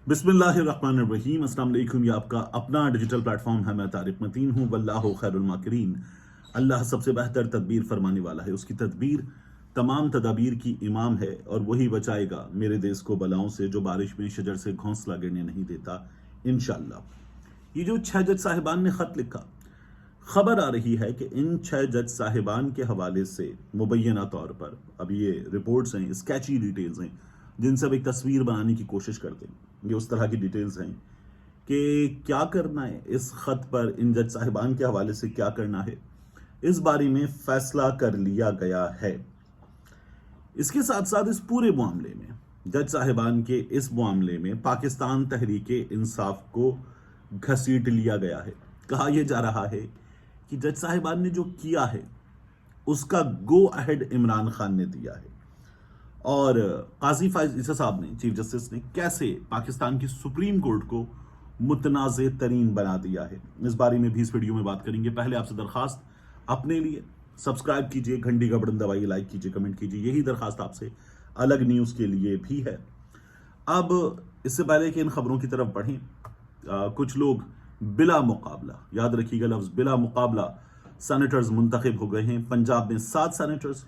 बिस्मिल्लाहिर्रहमानिर्रहीम। अस्सलाम वालेकुम। ये आपका अपना डिजिटल प्लेटफॉर्म है। मैं तारिक मतीन हूँ। वल्लाहु खैरुल माकिरीन। अल्लाह सबसे बेहतर तदबीर फरमाने वाला है। उसकी तदबीर तमाम तदाबीर की इमाम है और वही बचाएगा मेरे देश को बलाओं से, जो बारिश में शजर से घोंसला गिरने नहीं देता, इंशाअल्लाह। ये जो 6 जज साहिबान ने खत लिखा, खबर आ रही है कि इन 6 जज साहिबान के हवाले से मुबैना तौर पर अब ये रिपोर्ट्स हैं, स्केची डिटेल्स हैं, जिनसे अब एक तस्वीर बनाने की कोशिश करते हैं। ये उस तरह की डिटेल्स हैं कि क्या करना है इस खत पर, इन जज साहिबान के हवाले से क्या करना है, इस बारे में फैसला कर लिया गया है। इसके साथ साथ इस पूरे मामले में, जज साहिबान के इस मामले में पाकिस्तान तहरीके इंसाफ को घसीट लिया गया है। कहा यह जा रहा है कि जज साहिबान ने जो किया है उसका गो अहेड इमरान खान ने दिया है, और काजी फाइज ईसा साहब ने, चीफ जस्टिस ने, कैसे पाकिस्तान की सुप्रीम कोर्ट को मुतनाज़े तरीन बना दिया है, इस बारे में भी इस वीडियो में बात करेंगे। पहले आपसे दरखास्त, अपने लिए सब्सक्राइब कीजिए, घंटी का बटन दबाइए, लाइक कीजिए, कमेंट कीजिए। यही दरखास्त आपसे अलग न्यूज़ के लिए भी है। अब इससे पहले कि इन खबरों की तरफ बढ़ें, कुछ लोग बिला मुकाबला, याद रखिएगा लफ्ज़ बिला मुकाबला, सेनेटर्स मुंतखब हो गए हैं। पंजाब में 7 सेनेटर्स,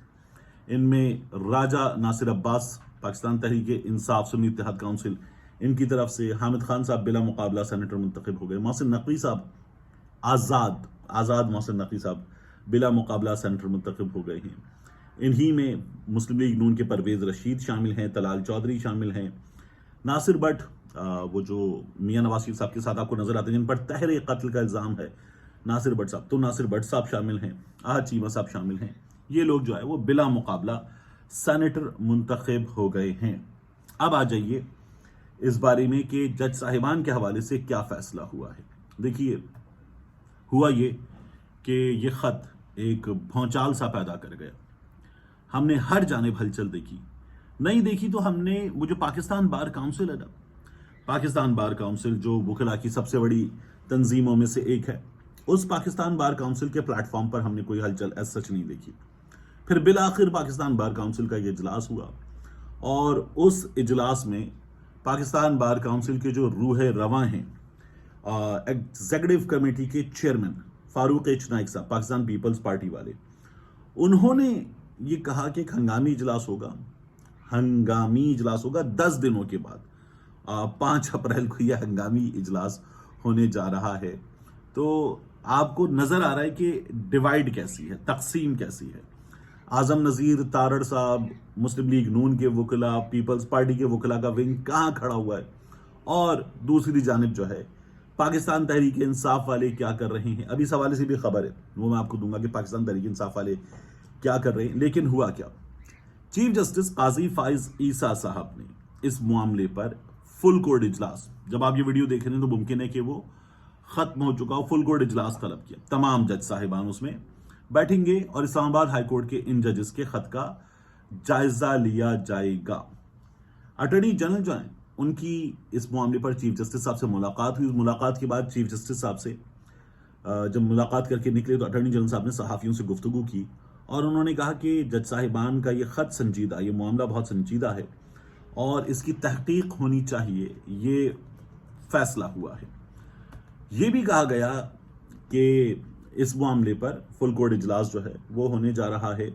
इनमें राजा नासिर अब्बास पाकिस्तान तहरीक इंसाफ सुन्नी इत्तेहाद काउंसिल, इनकी तरफ से हामिद खान साहब बिला मुकाबला सेनेटर मुंतखब हो गए। मोहसिन नकवी साहब, आज़ाद मोहसिन नकवी साहब बिला मुकाबला सेनेटर मुंतखब हो गए हैं। इन्हीं में मुस्लिम लीग नून के परवेज़ रशीद शामिल हैं, तलाल चौधरी शामिल हैं, नासिर भट्ट, वो जो मियां नवाज शरीफ साहब के साथ आपको नजर आते हैं, जिन पर तहरे कत्ल का इल्ज़ाम है, नासिर भट्ट साहब, तो नासिर भट्ट साहब शामिल हैं, आहद चीमा साहब शामिल हैं। ये लोग जो है वो बिला मुकाबला सेनेटर मुंतखब हो गए हैं। अब आ जाइए इस बारे में कि जज साहिबान के हवाले से क्या फैसला हुआ है। देखिए, हुआ ये कि ये खत एक भौचाल सा पैदा कर गया। हमने हर जानिब हलचल देखी, नहीं देखी तो हमने वो जो पाकिस्तान बार काउंसिल है ना, पाकिस्तान बार काउंसिल जो वकला की सबसे बड़ी तंजीमों में से एक है, उस पाकिस्तान बार काउंसिल के प्लेटफॉर्म पर हमने कोई हलचल एज सच नहीं देखी। फिर बिल आखिर पाकिस्तान बार काउंसिल का ये इजलास हुआ, और उस इजलास में पाकिस्तान बार काउंसिल के जो रूह रवां हैं, एग्जीक्यूटिव कमेटी के चेयरमैन फारूक एच नाइक साहब, पाकिस्तान पीपल्स पार्टी वाले, उन्होंने ये कहा कि एक हंगामी इजलास होगा 10 दिनों के बाद। 5 अप्रैल को यह हंगामी इजलास होने जा रहा है। तो आपको नजर आ रहा है कि डिवाइड कैसी है, तकसीम कैसी है। आजम नज़ीर तारड़ साहब, मुस्लिम लीग नून के वकला, पीपल्स पार्टी के वकला का विंग कहाँ खड़ा हुआ है, और दूसरी जानिब जो है पाकिस्तान तहरीक इंसाफ वाले क्या कर रहे हैं। अभी इस हवाले से भी खबर है, वो मैं आपको दूंगा कि पाकिस्तान तहरीक इंसाफ वाले क्या कर रहे हैं। लेकिन हुआ क्या, चीफ जस्टिस काजी फाइज ईसा साहब ने इस मामले पर फुल कोर्ट इजलास, जब आप ये वीडियो देख रहे हैं तो मुमकिन है कि वो खत्म हो चुका हो, फुल कोर्ट इजलास तलब किया। तमाम जज साहिबान उसमें बैठेंगे और इस्लामाबाद हाई कोर्ट के इन जजेस के खत का जायजा लिया जाएगा। अटॉर्नी जनरल जो है, उनकी इस मामले पर चीफ जस्टिस साहब से मुलाकात हुई। मुलाकात के बाद चीफ जस्टिस साहब से जब मुलाकात करके निकले तो अटॉर्नी जनरल साहब ने सहाफ़ियों से गुफ्तगू की, और उन्होंने कहा कि जज साहिबान का ये खत संजीदा, ये मामला बहुत संजीदा है और इसकी तहकीक होनी चाहिए, ये फैसला हुआ है। ये भी कहा गया कि इस मामले पर फुल कोर्ट इजलास जो है वो होने जा रहा है।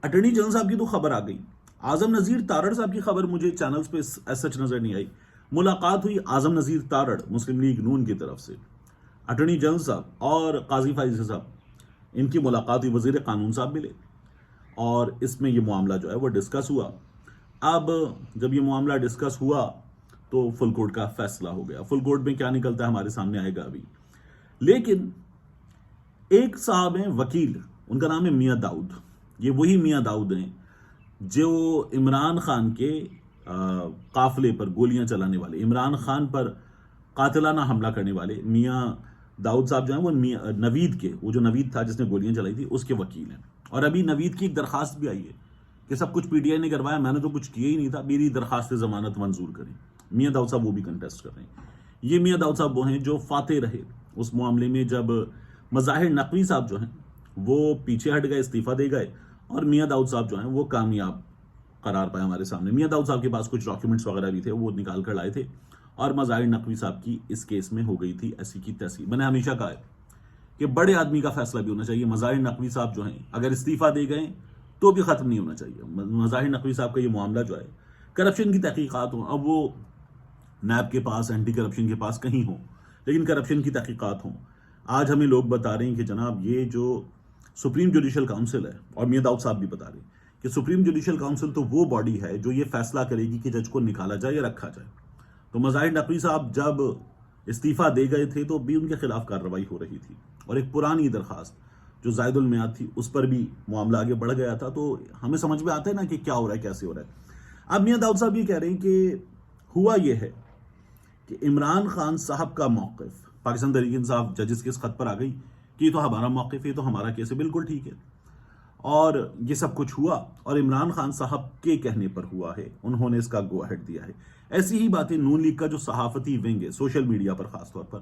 अटॉर्नी जनरल साहब की तो खबर आ गई, आजम नज़ीर तारड़ साहब की खबर मुझे चैनल्स पे सच नजर नहीं आई। मुलाकात हुई आजम नज़ीर तारड़ मुस्लिम लीग नून की तरफ से, अटॉर्नी जनरल साहब और काजी फाइज साहब, इनकी मुलाकात हुई, वजीर कानून साहब मिले, और इसमें यह मामला जो है वो डिस्कस हुआ। अब जब ये मामला डिस्कस हुआ तो फुल कोर्ट का फैसला हो गया। फुल कोर्ट में क्या निकलता है हमारे सामने आएगा अभी। लेकिन एक साहब हैं वकील, उनका नाम है मियां दाऊद। ये वही मियां दाऊद हैं जो इमरान खान के काफिले पर गोलियां चलाने वाले, इमरान खान पर कातिलाना हमला करने वाले मियां दाऊद साहब जो हैं वो नवीद के, वो जो नवीद था जिसने गोलियां चलाई थी, उसके वकील हैं। और अभी नवीद की एक दरखास्त भी आई है कि सब कुछ पीटीआई ने करवाया, मैंने तो कुछ किया ही नहीं था, मेरी दरखास्त जमानत मंजूर करें। मियां दाऊद साहब वो भी कंटेस्ट कर रहे हैं। ये मियां दाऊद साहब वो हैं जो फाते रहे उस मामले में, जब मज़ाहिर नकवी साहब जो हैं वो पीछे हट गए, इस्तीफा दे गए, और मियां दाऊद साहब जो हैं वो कामयाब قرار پایا ہمارے سامنے. میاں داؤد صاحب کے پاس کچھ ڈاکیومنٹس وغیرہ بھی تھے, وہ نکال کر لائے تھے, اور مظاہر نقوی صاحب کی اس کیس میں ہو گئی تھی ایسی کی تیسی. میں نے ہمیشہ کہا ہے کہ بڑے آدمی کا فیصلہ بھی ہونا چاہیے. مظاہر نقوی صاحب جو ہیں اگر استعفیٰ دے گئے تو بھی ختم نہیں ہونا چاہیے. مظاہر نقوی صاحب کا یہ معاملہ جو ہے کرپشن کی تحقیقات ہوں, اب وہ نیب کے پاس, اینٹی کرپشن کے پاس کہیں ہوں, لیکن کرپشن کی تحقیقات ہوں. آج ہمیں لوگ بتا رہے ہیں کہ جناب یہ جو سپریم جوڈیشل کاؤنسل ہے, اور میاں داؤد صاحب بھی بتا رہے ہیں کہ سپریم جوڈیشل کاؤنسل تو وہ باڈی ہے جو یہ فیصلہ کرے گی کہ جج کو نکالا جائے یا رکھا جائے. تو مظاہر نقوی صاحب جب استعفیٰ دے گئے تھے تو بھی ان کے خلاف کارروائی ہو رہی تھی, اور ایک پرانی درخواست جو زائد المیعاد تھی اس پر بھی معاملہ آگے بڑھ گیا تھا. تو ہمیں سمجھ میں آتا ہے نا کہ کیا ہو رہا ہے, کیسے ہو رہا ہے. اب میاں داؤد صاحب یہ کہہ رہے ہیں کہ ہوا یہ ہے کہ عمران خان صاحب کا موقف, پاکستان تحریک انصاف ججز کے اس خط پر آ گئی کہ یہ تو ہمارا موقف ہے, یہ تو ہمارا کیس ہے, بالکل ٹھیک ہے. اور یہ سب کچھ ہوا اور عمران خان صاحب کے کہنے پر ہوا ہے, انہوں نے اس کا گو اہیڈ دیا ہے. ایسی ہی باتیں نون لیگ کا جو صحافتی ونگ ہے سوشل میڈیا پر خاص طور پر,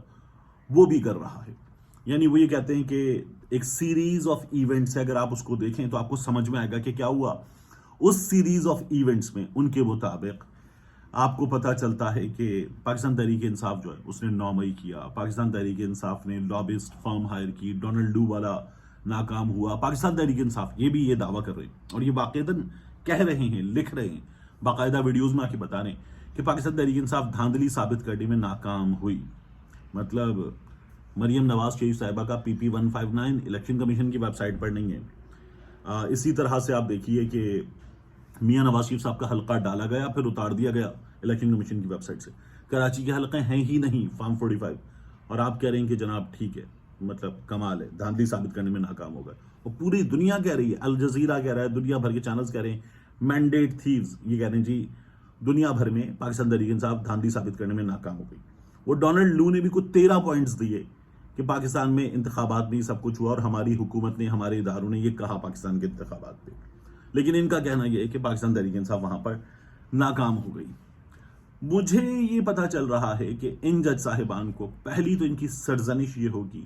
وہ بھی کر رہا ہے. یعنی وہ یہ کہتے ہیں کہ ایک سیریز آف ایونٹس ہے, اگر آپ اس کو دیکھیں تو آپ کو سمجھ میں آئے گا کہ کیا ہوا. اس سیریز آف ایونٹس میں ان کے مطابق آپ کو پتہ چلتا ہے کہ پاکستان تحریک انصاف جو ہے اس نے 9 مئی کیا, پاکستان تحریک انصاف نے لابسٹ فرم ہائر کی, ڈونلڈ ڈو والا ناکام ہوا. پاکستان تحریک انصاف یہ بھی یہ دعویٰ کر رہے ہیں, اور یہ باقاعدہ کہہ رہے ہیں, لکھ رہے ہیں, باقاعدہ ویڈیوز میں آ کے بتا رہے ہیں کہ پاکستان تحریک انصاف دھاندلی ثابت کرنے میں ناکام ہوئی. مطلب مریم نواز شریف صاحبہ کا PP 159 الیکشن کمیشن کی ویب سائٹ پر نہیں ہے. اسی طرح سے آپ دیکھیے کہ میاں نواز شریف صاحب کا حلقہ ڈالا گیا, پھر اتار دیا گیا الیکشن کمیشن کی ویب سائٹ سے. کراچی کے حلقے ہیں ہی نہیں فارم 45, اور آپ کہہ رہے ہیں کہ جناب ٹھیک ہے, مطلب کمال ہے, دھاندلی ثابت کرنے میں ناکام ہوگا. اور پوری دنیا کہہ رہی ہے, الجزیرہ کہہ رہا ہے, دنیا بھر کے چینلز کہہ رہے ہیں, مینڈیٹ تھیوز یہ کہہ رہے ہیں جی دنیا بھر میں پاکستان تحریک انصاف دھاندلی ثابت کرنے میں ناکام ہو گئی. وہ ڈونلڈ لو نے بھی کچھ 13 پوائنٹس دیے کہ پاکستان میں انتخابات میں سب کچھ ہوا, اور ہماری حکومت نے, ہمارے اداروں نے یہ کہا پاکستان کے انتخابات پہ, لیکن ان کا کہنا یہ ہے کہ پاکستان تحریک انصاف وہاں پر ناکام ہو گئی. مجھے یہ پتہ چل رہا ہے کہ ان جج صاحبان کو پہلی تو ان کی سرزنش یہ ہوگی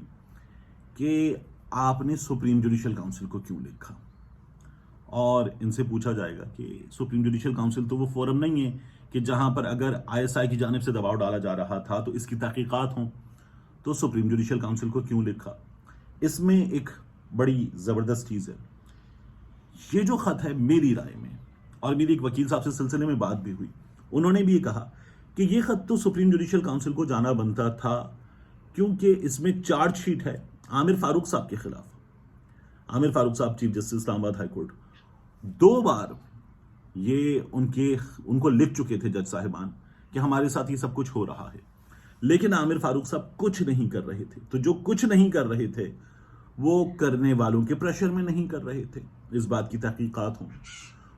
کہ آپ نے سپریم جوڈیشل کاؤنسل کو کیوں لکھا, اور ان سے پوچھا جائے گا کہ سپریم جوڈیشل کاؤنسل تو وہ فورم نہیں ہے کہ جہاں پر اگر ISI کی جانب سے دباؤ ڈالا جا رہا تھا تو اس کی تحقیقات ہوں, تو سپریم جوڈیشل کاؤنسل کو کیوں لکھا. اس میں ایک بڑی زبردست چیز ہے. یہ جو خط ہے میری رائے میں, اور میری ایک وکیل صاحب سے سلسلے میں بات بھی ہوئی, انہوں نے بھی یہ کہا کہ یہ خط تو سپریم جوڈیشل کاؤنسل کو جانا بنتا تھا, کیونکہ اس میں چارج شیٹ ہے عامر فاروق صاحب کے خلاف. عامر فاروق صاحب چیف جسٹس اسلام آباد ہائی کورٹ, 2 بار یہ ان کو لکھ چکے تھے جج صاحبان کہ ہمارے ساتھ یہ سب کچھ ہو رہا ہے, لیکن عامر فاروق صاحب کچھ نہیں کر رہے تھے. تو جو کچھ نہیں کر رہے تھے وہ کرنے والوں کے پریشر میں نہیں کر رہے تھے. اس بات کی تحقیقات ہوں,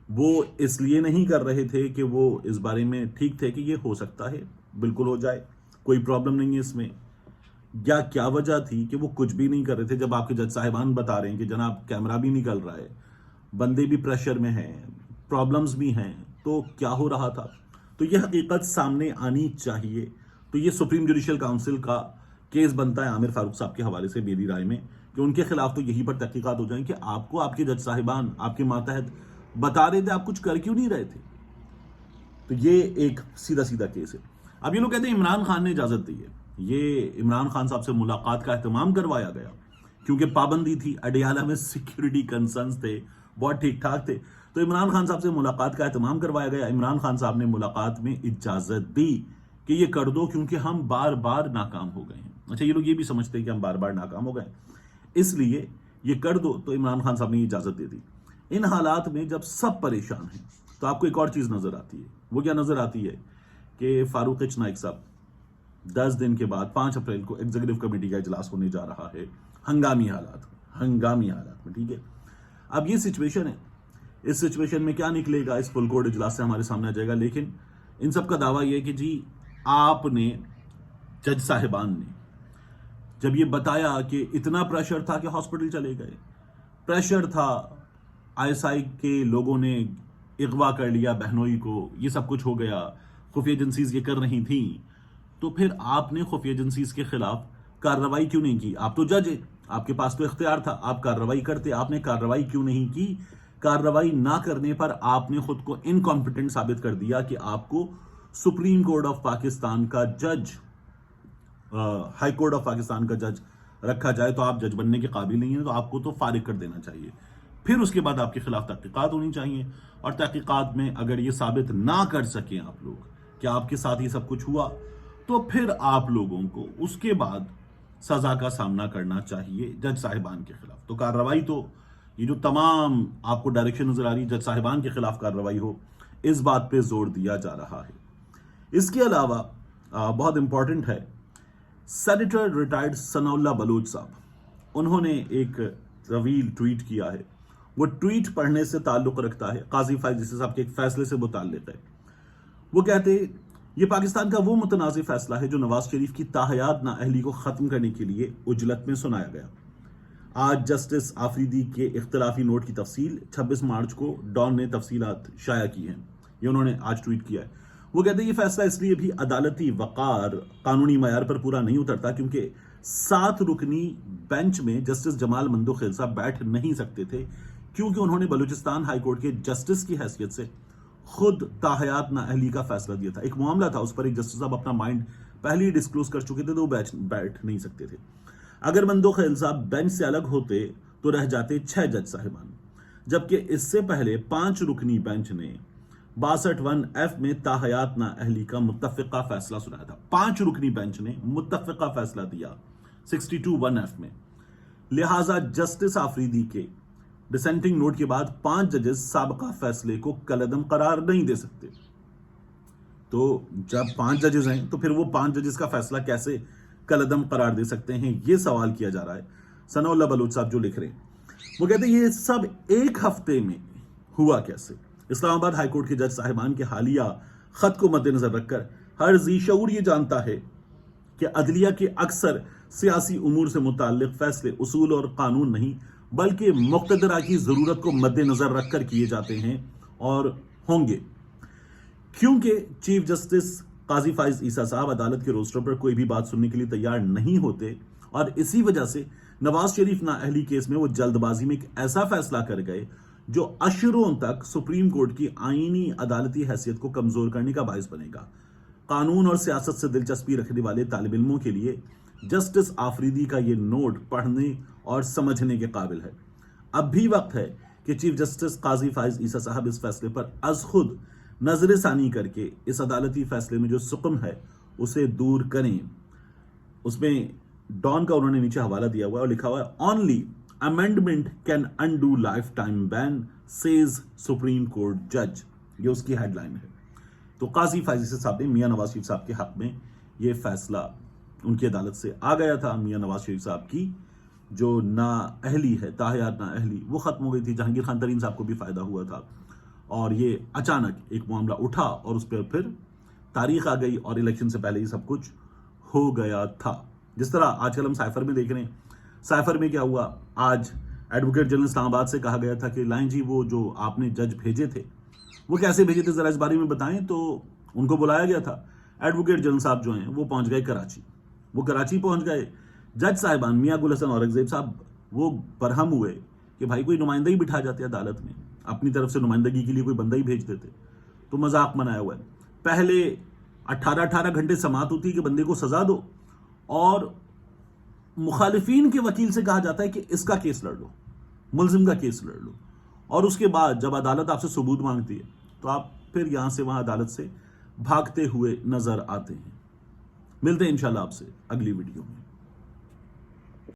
وہ اس لیے نہیں کر رہے تھے کہ وہ اس بارے میں ٹھیک تھے کہ یہ ہو سکتا ہے, بالکل ہو جائے, کوئی پرابلم نہیں ہے اس میں, یا کیا وجہ تھی کہ وہ کچھ بھی نہیں کر رہے تھے. جب آپ کے جج صاحبان بتا رہے ہیں کہ جناب کیمرہ بھی نکل رہا ہے, بندے بھی پریشر میں ہیں, پرابلمز بھی ہیں, تو کیا ہو رہا تھا. تو یہ حقیقت سامنے آنی چاہیے. تو یہ سپریم جوڈیشل کاؤنسل کا کیس بنتا ہے عامر فاروق صاحب کے حوالے سے میری رائے میں, کہ ان کے خلاف تو یہی پر تحقیقات ہو جائیں کہ آپ کو آپ کے جج صاحبان آپ کے ماتحت بتا رہے تھے, آپ کچھ کر کیوں نہیں رہے تھے. تو یہ ایک سیدھا سیدھا کیس ہے. اب یہ لوگ کہتے ہیں عمران خان نے اجازت دی ہے. یہ عمران خان صاحب سے ملاقات کا اہتمام کروایا گیا کیونکہ پابندی تھی, اڈیالہ میں سیکیورٹی کنسرنز تھے, بہت ٹھیک ٹھاک تھے, تو عمران خان صاحب سے ملاقات کا اہتمام کروایا گیا. عمران خان صاحب نے ملاقات میں اجازت دی کہ یہ کر دو کیونکہ ہم بار بار ناکام ہو گئے ہیں. اچھا, یہ لوگ یہ بھی سمجھتے ہیں کہ ہم بار بار ناکام ہو گئے, اس لیے یہ کر دو. تو عمران خان صاحب نے اجازت دے دی. ان حالات میں جب سب پریشان ہیں تو آپ کو ایک اور چیز نظر آتی ہے. وہ کیا نظر آتی ہے کہ فاروق ایچ نائک صاحب 10 دن کے بعد 5 اپریل کو ایگزیکٹو کمیٹی کا اجلاس ہونے جا رہا ہے, ہنگامی حالات میں, ٹھیک ہے. اب یہ سچویشن ہے, اس سچویشن میں کیا نکلے گا اس فل کوڈ اجلاس سے ہمارے سامنے آ جائے گا. لیکن ان سب کا دعویٰ یہ ہے کہ جی آپ نے, جج صاحبان نے جب یہ بتایا کہ اتنا پریشر تھا کہ ہاسپٹل چلے گئے, پریشر تھا, ISI کے لوگوں نے اغوا کر لیا بہنوئی کو, یہ سب کچھ ہو گیا, خفیہ ایجنسیز یہ کر رہی تھیں, تو پھر آپ نے خفیہ ایجنسیز کے خلاف کارروائی کیوں نہیں کی؟ آپ تو جج ہیں, آپ کے پاس تو اختیار تھا, آپ کارروائی کرتے, آپ نے کارروائی کیوں نہیں کی؟ कार्रवाई ना करने पर आपने खुद को इनकॉम्पिटेंट साबित कर दिया कि आपको सुप्रीम कोर्ट ऑफ पाकिस्तान का जज, हाई कोर्ट ऑफ पाकिस्तान का जज रखा जाए तो आप जज बनने के काबिल नहीं है, तो आपको तो फारिग कर देना चाहिए। फिर उसके बाद आपके खिलाफ तहकीकात होनी चाहिए, और तहकीकात में अगर ये साबित ना कर सकें आप लोग कि आपके साथ ये सब कुछ हुआ, तो फिर आप लोगों को उसके बाद सजा का सामना करना चाहिए जज साहिबान के खिलाफ। तो कार्रवाई, तो ये जो तमाम आपको डायरेक्शन नजर आ रही जज साहिबान के खिलाफ कार्रवाई हो, इस बात पे जोर दिया जा रहा है। इसके अलावा बहुत इंपॉर्टेंट है, सेनेटर रिटायर्ड सनाउल्लाह बलूच साहब, उन्होंने एक तवील ट्वीट किया है। वो ट्वीट पढ़ने से ताल्लुक रखता है काजी फाइज ईसा साहब के एक फैसले से मुताल्लिक है। वो कहते हैं, ये पाकिस्तान का वो मुतनाज़ फैसला है जो नवाज शरीफ की ताहयात नाअहली को ख़त्म करने के लिए उजलत में सुनाया गया। आज जस्टिस आफरीदी के इख्तलाफी नोट की तफसील 26 मार्च को डॉन ने तफसीलात शाया की हैं, ये उन्होंने आज ट्वीट किया है। वो कहते हैं, ये फैसला इसलिए भी अदालती वक़ार कानूनी मयार पर पूरा नहीं उतरता क्योंकि 7 रुकनी बेंच में जस्टिस जमाल मंदोखेल साहब बैठ नहीं सकते थे, क्योंकि उन्होंने बलूचिस्तान हाई कोर्ट के जस्टिस की हैसियत से खुद ताहयात नाअहली का फैसला दिया था। एक मामला था, उस पर एक जस्टिस साहब अपना माइंड पहले ही डिस्क्लोज कर चुके थे, तो वो बैठ नहीं सकते थे। अगर मंदोखेल साहब बेंच से अलग होते तो रह जाते 6 जज साहिबान, जबकि इससे पहले 5 रुकनी बेंच ने 62(1)(f) में ताहयात नाअहली का मुत्तफ़िक़ा फैसला सुनाया था। 5 रुकनी बेंच ने मुत्तफ़िक़ा फैसला दिया 62(1)(f) में। लिहाजा जस्टिस आफरीदी के डिसेंटिंग नोट के बाद 5 जजेस साबका फैसले को कलअदम करार नहीं दे सकते। तो जब 5 जजेस हैं तो फिर वो 5 जजेस का फैसला कैसे कलअदम करार दे सकते हैं, ये सवाल किया जा रहा है। सनाउल्लाह बलूच साहब जो लिख रहे हैं, वो कहते हैं, ये सब एक हफ्ते में हुआ कैसे। इस्लामाबाद हाईकोर्ट के जज साहिबान के हालिया खत को मद्देनजर रखकर हर जी शऊर ये जानता है कि अदलिया के अक्सर सियासी उमूर से मुताल्लिक फैसले उसूल और कानून नहीं बल्कि मुक़्तदरा की ज़रूरत को मद्देनजर रखकर किए जाते हैं और होंगे। क्योंकि चीफ जस्टिस काजी फाइज ईसा साहब अदालत के रोस्टर पर कोई भी बात सुनने के लिए तैयार नहीं होते, और इसी वजह से नवाज शरीफ नाअहली केस में वो जल्दबाजी में एक ऐसा फैसला कर गए जो अशरों तक सुप्रीम कोर्ट की आईनी अदालती हैसियत को कमजोर करने का बायस बनेगा। कानून और सियासत से दिलचस्पी रखने वाले तालिब इल्मों के लिए जस्टिस आफरीदी का ये नोट पढ़ने और समझने के काबिल है। अब भी वक्त है कि चीफ जस्टिस काजी फाइज ईसा साहब इस फैसले पर अज खुद नजर सानी करके इस अदालती फैसले में जो सुकम है उसे दूर करें। उसमें डॉन का उन्होंने नीचे हवाला दिया हुआ है और लिखा हुआ है, only amendment can undo life time ban says supreme court जज। ये उसकी हेडलाइन है। तो काजी फाइज ईसा साहब ने मियां नवाज शरीफ साहब के हक में ये फैसला उनकी अदालत से आ गया था। मियां नवाज शरीफ साहब की जो नाअहली है, ताहयात नाअहली, वो खत्म हो गई थी। जहांगीर खान तरीन साहब को भी फायदा हुआ था, और ये अचानक एक मामला उठा और उस पर फिर तारीख आ गई और इलेक्शन से पहले ही सब कुछ हो गया था। जिस तरह आजकल हम साइफर में देख रहे हैं, साइफर में क्या हुआ, आज एडवोकेट जनरल इस्लामाबाद से कहा गया था कि लाइन जी वो जो आपने जज भेजे थे वो कैसे भेजे थे जरा इस बारे में बताएं। तो उनको बुलाया गया था। एडवोकेट जनरल साहब जो हैं वो पहुंच गए कराची। वो कराची पहुंच गए, जज साहिबान मियां गुल हसन औरंगजेब साहब वो बरहम हुए कि भाई कोई नुमाइंदा ही बिठा जाते अदालत में, अपनी तरफ से नुमाइंदगी के लिए कोई बंदा ही भेज देते। तो मजाक बनाया हुआ है। पहले 18-18 घंटे समात होती है कि बंदे को सजा दो, और मुखालिफिन के वकील से कहा जाता है कि इसका केस लड़ लो, मुलजिम का केस लड़ लो, और उसके बाद जब अदालत आपसे सबूत मांगती है तो आप फिर यहां से वहां अदालत से भागते हुए नजर आते हैं। मिलते हैं इंशाल्लाह आपसे अगली वीडियो में।